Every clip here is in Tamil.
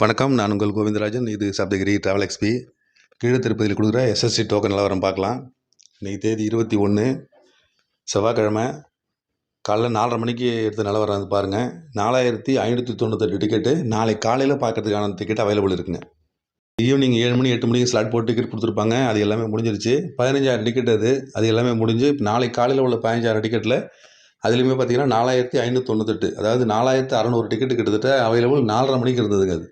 வணக்கம். நான் உங்கள் கோவிந்தராஜன். இது சப்தகிரி டிராவல் எக்ஸ்பி. கீழ திருப்பதியில் கொடுக்குற எஸ்எஸ்டி டோக்கன் நிலவரம் பார்க்கலாம். இன்றைக்கி தேதி 21 செவ்வாய்க்கிழமை காலைல 4:30 மணிக்கு எடுத்த நிலவரம் வந்து பாருங்கள். 4598 டிக்கெட்டு நாளை காலையில் பார்க்கறதுக்கான டிக்கெட் அவைலபிள் இருக்குங்க. ஈவினிங் 7 மணி 8 மணிக்கு ஸ்லாட் போட்டு டிக்கெட் கொடுத்துருப்பாங்க. அது எல்லாமே முடிஞ்சிருச்சு. 15,000 டிக்கெட் அது எல்லாமே முடிஞ்சு நாளை காலையில் உள்ள 15,000 டிக்கெட்டில் அதுலேயுமே பார்த்தீங்கன்னா 4598, அதாவது 4600 டிக்கெட்டு கிட்டத்தட்ட அவைலபிள் 4:30 மணிக்கு இருந்ததுங்க. அது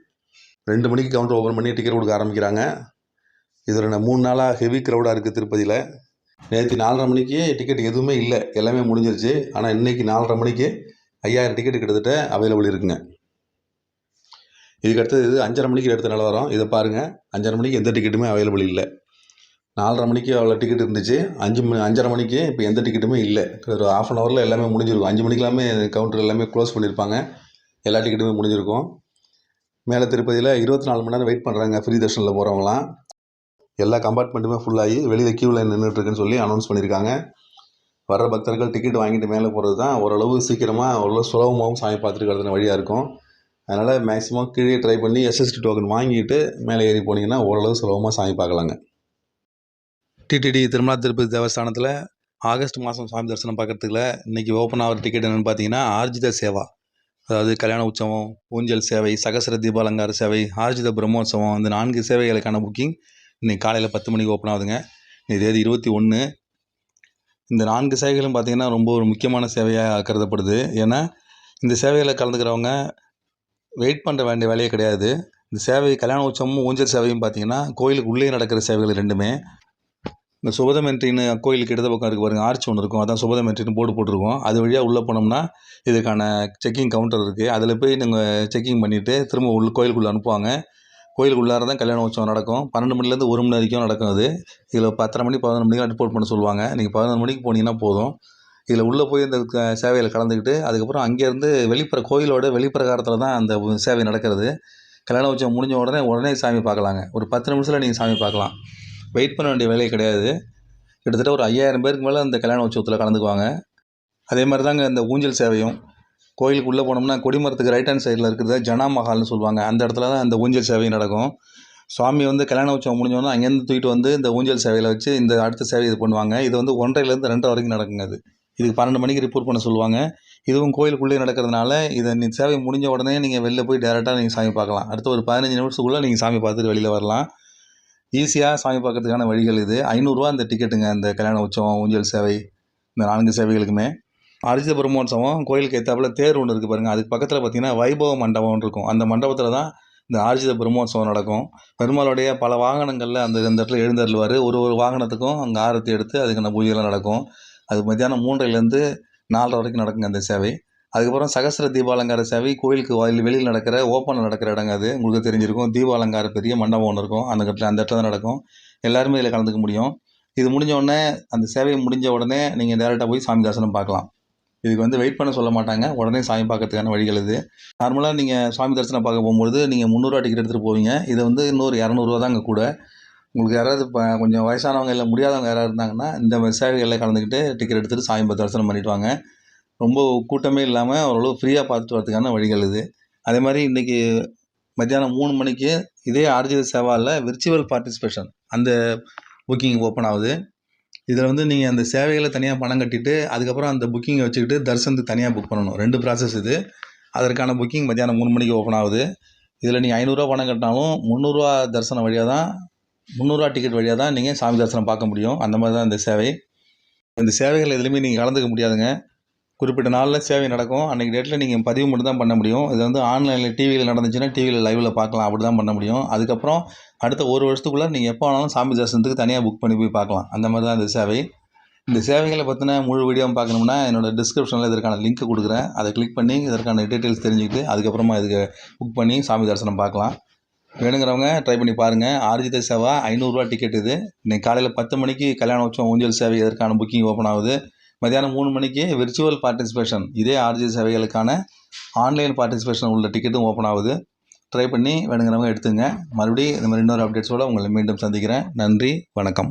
2 மணிக்கு கவுண்டர் ஓப்பன் பண்ணி டிக்கெட் கொடுக்க ஆரம்பிக்கிறாங்க. இதில் 3 நாளாக ஹெவி க்ரௌடாக இருக்குது திருப்பதியில். நேற்று 4:30 மணிக்கு டிக்கெட் எதுவுமே இல்லை, எல்லாமே முடிஞ்சிருச்சு. ஆனால் இன்றைக்கி 4:30 மணிக்கு 5000 டிக்கெட் கிட்டத்தட்ட அவைலபிள் இருக்குங்க. இதுக்கு அடுத்தது 5:30 மணிக்கு எடுத்த நிலவரம் இதை பாருங்கள். 5:30 மணிக்கு எந்த டிக்கெட்டுமே அவைலபிள் இல்லை. 4:30 மணிக்கு அவ்வளோ டிக்கெட் இருந்துச்சு. 5:30 மணிக்கு இப்போ எந்த டிக்கெட்டுமே இல்லை. ஒரு ½ அன் ஹவரில் எல்லாமே முடிஞ்சிருக்கும். 5 மணிக்கு எல்லாமே கவுண்டர் எல்லாமே க்ளோஸ் பண்ணியிருப்பாங்க. எல்லா டிக்கெட்டுமே முடிஞ்சிருக்கும். மேலே திருப்பதியில் 24 மணி நேரம் வெயிட் பண்ணுறாங்க ஃப்ரீ தர்ஷனில் போகிறவங்களாம். எல்லா கம்பார்ட்மெண்ட்டுமே ஃபுல்லாகி வெளியில் க்யூவில் நின்றுட்டுருக்குன்னு சொல்லி அனௌன்ஸ் பண்ணியிருக்காங்க. வர்ற பக்தர்கள் டிக்கெட் வாங்கிட்டு மேலே போகிறது தான் ஓரளவு சீக்கிரமாக ஓரளவு சுலபமாகவும் சாமி பார்த்துட்டு இருக்கிறதுன வழியாக இருக்கும். அதனால் மேக்ஸிமம் கீழே ட்ரை பண்ணி எஸ்எஸ்டி டோக்கன் வாங்கிட்டு மேலே ஏறி போனீங்கன்னா ஓரளவு சுலபமாக சாமி பார்க்கலாங்க. டிடிடி திருமலா திருப்பதி தேவஸ்தானத்தில் ஆகஸ்ட் மாதம் சாமி தரிசனம் பார்க்குறதுக்குள்ள இன்றைக்கி ஓப்பன் ஆகிற டிக்கெட் என்னென்னு பார்த்தீங்கன்னா ஆர்ஜித சேவா, அதாவது கல்யாண உற்சவம், ஊஞ்சல் சேவை, சகசர தீபாலங்கார சேவை, ஆர்ஜித பிரம்மோற்சவம், இந்த 4 சேவைகளுக்கான புக்கிங் இன்றைக்கி காலையில் 10 மணிக்கு ஓப்பன் ஆகுதுங்க. இன்றைக்கி தேதி 21. இந்த 4 சேவைகளும் பார்த்திங்கன்னா ரொம்ப ஒரு முக்கியமான சேவையாக கருதப்படுது. ஏன்னா இந்த சேவைகளை கலந்துக்கிறவங்க வெயிட் பண்ணுற வேண்டிய வேலையே கிடையாது. இந்த சேவை கல்யாண உற்சவமும் ஊஞ்சல் சேவையும் பார்த்திங்கன்னா கோயிலுக்கு உள்ளே நடக்கிற சேவைகள் ரெண்டுமே. இந்த சுபதம் என்ட்ரின்னு கோயிலுக்கு இடது பக்கம் இருக்குது பாருங்கள், ஆர்ச் ஒன்று இருக்கும், அதான் சுபதம் என்ட்ரின்னு போர்டு போட்டிருக்கோம். அது வழியாக உள்ளே போனோம்னா இதுக்கான செக்கிங் கவுண்டர் இருக்குது. அதில் போய் நீங்கள் செக்கிங் பண்ணிவிட்டு திரும்ப கோயிலுக்குள்ளே அனுப்புவாங்க. கோயிலுக்குள்ளார தான் கல்யாண உற்சவம் நடக்கும். 12 மணிலேருந்து 1 மணி வரைக்கும் நடக்கும். அது இதில் 10:30 மணி 11 மணிக்கு ரிப்போர்ட் பண்ண சொல்லுவாங்க. நீங்கள் 11 மணிக்கு போனீங்கன்னா போதும். இதில் உள்ளே போய் இந்த சேவையில் கலந்துக்கிட்டு அதுக்கப்புறம் அங்கேருந்து கோயிலோட வெளிப்பிரகாரத்தில் தான் அந்த சேவை நடக்கிறது. கல்யாண உற்சவம் முடிஞ்ச உடனே சாமி பார்க்கலாங்க. ஒரு 10 நிமிஷத்தில் நீங்கள் சாமி பார்க்கலாம். வெயிட் பண்ண வேண்டிய வேலையே கிடையாது. கிட்டத்தட்ட ஒரு 5000 பேருக்கு மேலே அந்த கல்யாண உற்சவத்தில் கலந்துக்குவாங்க. அதே மாதிரி தாங்க இந்த ஊஞ்சல் சேவையும். கோயிலுக்கு உள்ளே போனோம்னா கொடிமரத்துக்கு ரைட் ஹேண்ட் சைடில் இருக்கிறத ஜனா மஹால்னு சொல்லுவாங்க. அந்த இடத்துல தான் இந்த ஊஞ்சல் சேவை நடக்கும். சுவாமி கல்யாண உற்சவம் முடிஞ்சோன்னா அங்கேருந்து தூக்கிட்டு இந்த ஊஞ்சல் சேவையில் வச்சு இந்த அடுத்த சேவை இது பண்ணுவாங்க. இது 1:30லேருந்து 2:30 வரைக்கும் நடக்குங்க. இதுக்கு 12 மணிக்கு ரிப்போர்ட் பண்ண சொல்லுவாங்க. இதுவும் கோயிலுக்குள்ளே நடக்கிறதுனால சேவை முடிஞ்ச உடனே நீங்கள் வெளில போய் டேரெக்டாக நீங்கள் சாமி பார்க்கலாம். அடுத்த ஒரு 15 நிமிஷத்துக்குள்ளே நீங்கள் சாமி பார்த்துட்டு வெளியில் வரலாம். ஈஸியாக சாமி பார்க்கறதுக்கான வழிகள் இது. ₹500 இந்த டிக்கெட்டுங்க. இந்த கல்யாண உற்சவம், ஊஞ்சல் சேவை, இந்த 4 சேவைகளுக்குமே. ஆர்ஜித பிரம்மோற்சவம் கோயிலுக்கு ஏற்றாப்புல தேர் ஒன்று இருக்குது பாருங்கள். அதுக்கு பக்கத்தில் பார்த்திங்கன்னா வைபவ மண்டபம் இருக்கும். அந்த மண்டபத்தில் தான் இந்த ஆர்ஜித பிரம்மோற்சவம் நடக்கும். பெருமாளுடைய பல வாகனங்களில் அந்த இடத்துல எழுந்தருள்வார். ஒரு வாகனத்துக்கும் அங்கே ஆரத்தி எடுத்து அதுக்கான பூஜைலாம் நடக்கும். அது மத்தியானம் 3:00லேருந்து 4:30 வரைக்கும் நடக்குங்க அந்த சேவை. அதுக்கப்புறம் சகசர தீபாலங்கார சேவை கோயிலுக்கு வெளியில் நடக்கிற ஓப்பனில் நடக்கிற இடங்க. அது உங்களுக்கு தெரிஞ்சிருக்கும். தீபாலங்கார பெரிய மண்டபம் ஒன்று இருக்கும். அந்த இடத்துல தான் நடக்கும். எல்லாருமே இதில் கலந்துக்க முடியும். இது முடிஞ்ச உடனே அந்த சேவை முடிஞ்ச உடனே நீங்கள் டேரெக்டாக போய் சாமி தரிசனம் பார்க்கலாம். இதுக்கு வெயிட் பண்ண சொல்ல மாட்டாங்க. உடனே சாமி பார்க்கறதுக்கான வழிகள் இது. நார்மலாக நீங்கள் சாமி தரிசனம் பார்க்க போகும்போது நீங்கள் ₹300 டிக்கெட் எடுத்துகிட்டு போவீங்க. இது இன்னொரு ₹200 தான் அங்கே கூட. உங்களுக்கு யாராவது கொஞ்சம் வயசானவங்க இல்லை முடியாதவங்க யாராவது இருந்தாங்கன்னா இந்த சேவைகளில் கலந்துக்கிட்டு டிக்கெட் எடுத்துகிட்டு சாமி தரிசனம் பண்ணிவிட்டு வாங்க. ரொம்ப கூட்டமே இல்லாமல் ஓரளவு ஃப்ரீயாக பார்த்துட்டு வரதுக்கான வழிகள் இது. அதே மாதிரி இன்றைக்கி மத்தியானம் 3 மணிக்கு இதே ஆர்ஜித சேவாவில் விர்ச்சுவல் பார்ட்டிசிபேஷன் அந்த புக்கிங் ஓப்பன் ஆகுது. இதில் நீங்கள் அந்த சேவைகளை தனியாக பணம் கட்டிட்டு அதுக்கப்புறம் அந்த புக்கிங்கை வச்சுக்கிட்டு தரிசனத்துக்கு தனியாக புக் பண்ணணும். 2 ப்ராசஸ் இது. அதற்கான புக்கிங் மத்தியானம் 3 மணிக்கு ஓப்பன் ஆகுது. இதில் நீங்கள் ₹500 பணம் கட்டினாலும் ₹300 தரிசனம் வழியாக தான் ₹300 டிக்கெட் வழியாக தான் நீங்கள் சாமி தரிசனம் பார்க்க முடியும். அந்த மாதிரி தான் இந்த சேவை. இந்த சேவைகள் எதுலையுமே நீங்கள் கலந்துக்க முடியாதுங்க. குறிப்பிட்ட நாளில் சேவை நடக்கும். அன்றைக்கி டேட்டில் நீங்கள் பதிவு மட்டும் தான் பண்ண முடியும். இது ஆன்லைனில் டிவியில் நடந்துச்சுன்னா டிவியில் லைவில் பார்க்கலாம். அப்படி தான் பண்ண முடியும். அதுக்கப்புறம் அடுத்த 1 வருஷத்துக்குள்ளே நீங்கள் எப்போ வேணாலும் சாமி தரிசனத்துக்கு தனியாக புக் பண்ணி போய் பார்க்கலாம். அந்த மாதிரி தான் இந்த சேவை. இந்த சேவைகளை பற்றின முழு வீடியோவும் பார்க்கணும்னா என்னோடய டிஸ்கிரிப்ஷனில் இதற்கான லிங்க் கொடுக்குறேன். அதை கிளிக் பண்ணி இதற்கான டீட்டெயில்ஸ் தெரிஞ்சுக்கிட்டு அதுக்கப்புறமா இதுக்கு புக் பண்ணி சாமி தரிசனம் பார்க்கலாம். வேணுங்கிறவங்க ட்ரை பண்ணி பாருங்கள். ஆர்ஜித சேவா ₹500 டிக்கெட் இது. இன்றைக்கி காலையில் 10 மணிக்கு கல்யாண உற்சவம் ஊஞ்சல் சேவை இதற்கான புக்கிங் ஓப்பன் ஆகுது. மத்தியானம் 3 மணிக்கு விர்ச்சுவல் பார்ட்டிசிபேஷன் இதே ஆர்ஜித சேவைகளுக்கான ஆன்லைன் பார்ட்டிசிபேஷன் உள்ள டிக்கெட்டும் ஓப்பன் ஆகுது. ட்ரை பண்ணி வேணுங்கிறவங்க எடுத்துங்க. மறுபடியும் இந்த மாதிரி இன்னொரு அப்டேட்ஸோடு உங்களை மீண்டும் சந்திக்கிறேன். நன்றி, வணக்கம்.